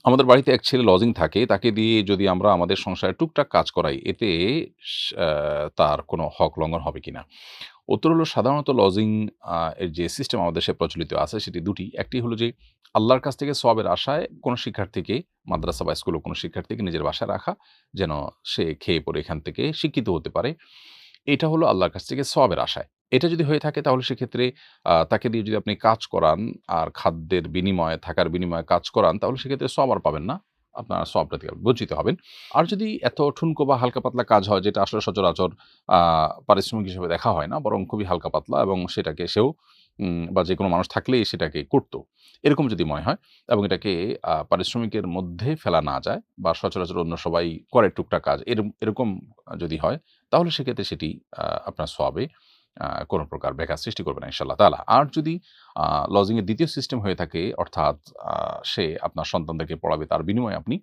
আমাদের বাড়িতে এক ছেলে লজিং থাকে। তাকে দিয়ে যদি আমরা আমাদের সংসারে টুকটাক কাজ করাই, এতে স আ তার কোনো হক লঙ্ঘন হবে কিনা? উত্তর হলো সাধারণত লজিং এর যে সিস্টেম আমাদের দেশে প্রচলিত আছে সেটি ২ টি। একটি হলো যে আল্লাহর কাছ থেকে সওয়াবের আশায় কোনো শিক্ষার্থীকে মাদ্রাসা বা স্কুলের কোনো শিক্ষার্থীকে নিজের বাসায় রাখা, যেন সে খেয়ে পরে এখান থেকে শিক্ষিত হতে পারে। এটা হলো আল্লাহর কাছ থেকে সওয়াবের আশায়। এটা যদি হয়ে থাকে তাহলে সেক্ষেত্রে তাকে দিয়ে যদি আপনি কাজ করান, আর খাদ্যের বিনিময়ে, থাকার বিনিময়ে কাজ করান, তাহলে সেক্ষেত্রে সওয়াব আর পাবেন না। আপনার সওয়াবটা থেকে বঞ্চিত হবেন। আর যদি এত ঠুনকো বা হালকা পাতলা কাজ হয় যেটা আসলে সচরাচর আ পারিশ্রমিক হিসেবে দেখা হয় না, বরং খুবই হালকা পাতলা এবং সেটাকে সেও বা যেকোনো মানুষ থাকলেই সেটাকে করত। এরকম যদি মনে হয় এবং এটাকে পারিশ্রমিকের মধ্যে ফেলা না যায় বা সচরাচর অন্য সবাই করে টুকটাক কাজ এরকম যদি হয় তাহলে সেক্ষেত্রে সেটি আপনার সওয়াবে কোনো প্রকার ব্যাঘাত সৃষ্টি করবে না ইনশাআল্লাহ তাআলা। আর যদি আ লজিং এর ২য় সিস্টেম হয়ে থাকে অর্থাৎ আ সে আপনার সন্তানদেরকে পড়াবে তার বিনিময়ে আপনি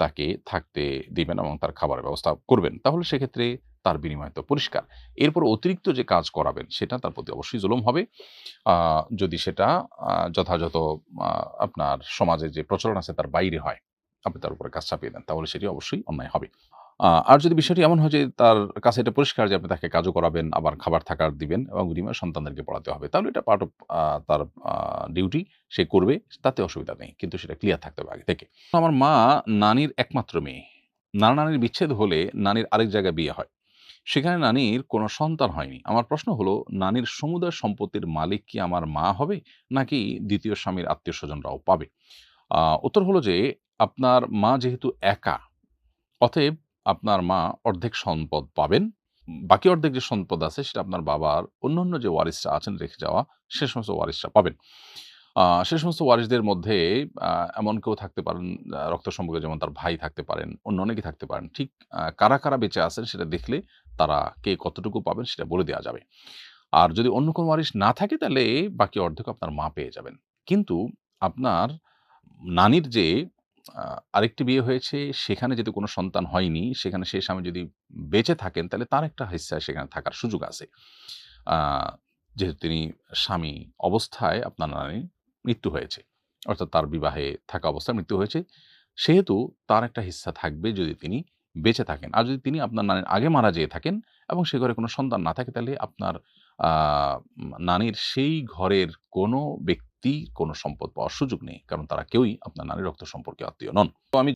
তাকে থাকতে দিবেন এবং তার খাবারের ব্যবস্থা করবেন। তাহলে সেক্ষেত্রে তার বিনিময় তো পরিষ্কার। এরপর অতিরিক্ত যে কাজ করাবেন সেটা তার প্রতি অবশ্যই জুলুম হবে। আ যদি সেটা যথাযথ আ আপনার সমাজে যে প্রচলন আছে তার বাইরে হয়, আপনি তার উপরে কাজ চাপিয়ে দেন, তাহলে সেটি অবশ্যই অন্যায় হবে। আর যদি বিষয়টি এমন হয় যে তার কাছে এটা পরিষ্কার যে আপনি তাকে কাজও করাবেন, আবার খাবার থাকার দিবেন এবং বিনিময়ে সন্তানদেরকে পড়াতে হবে। তাহলে এটা পার্ট অফ তার আ ডিউটি সে করবে, তাতে অসুবিধা নেই। কিন্তু সেটা ক্লিয়ার থাকতে হবে আগে থেকে। আমার মা নানির একমাত্র মেয়ে। নানা-নানির বিচ্ছেদ হলে নানির আরেক জায়গায় বিয়ে হয়। সেখানে নানির কোনো সন্তান হয়নি। আমার প্রশ্ন হলো, নানির সমুদয় সম্পত্তির মালিক কি আমার মা হবে? নাকি ২য় স্বামীর আত্মীয়স্বজনরাও পাবে? উত্তর হলো যে, আপনার মা যেহেতু একা, অতএব আপনার মা অর্ধেক সম্পদ পাবেন। বাকি অর্ধেক যে সম্পদ আছে সেটা আপনার বাবার অন্যান্য যে ওয়ারিসরা আছেন রেখে যাওয়া, সে সমস্ত ওয়ারিসরা পাবেন। সে সমস্ত ওয়ারিসদের মধ্যে আ এমন কেউ থাকতে পারেন, রক্ত সম্পর্কে, যেমন তার ভাই থাকতে পারেন, অন্য অনেকেই থাকতে পারেন। ঠিক কারা বেঁচে আছেন সেটা দেখলে তারা কে কতটুকু পাবেন সেটা বলে দেয়া যাবে। আর যদি অন্য কোনো ওয়ারিশ না থাকে তাহলে বাকি অর্ধেক আপনার মা পেয়ে যাবেন। কিন্তু আপনার নানির যে আ আরেকটি বিয়ে হয়েছে সেখানে যদি কোনো সন্তান হয়নি, সেখানে সেই স্বামী যদি বেঁচে থাকেন তাহলে তার একটা হিস্সা সেখানে থাকার সুযোগ আছে। আ যেহেতু তিনি স্বামী অবস্থায় আপনার নানির মৃত্যু হয়েছে। অর্থাৎ তার বিবাহে থাকা অবস্থায় মৃত্যু হয়েছে। সেহেতু তার একটা হিস্সা থাকবে যদি তিনি বেঁচে থাকেন। আর যদি তিনি আপনার নানির আগে মারা যেয়ে থাকেন এবং সে ঘরে কোনো সন্তান না থাকে তাহলে আপনার আ নানির সেই ঘরের কোনো ব্যক্তি কোনো সম্পদ পাওয়ার সুযোগ নেই। কারণ তারা কেউই আপনার নানির রক্ত সম্পর্কে আত্মীয় নন। তো আমি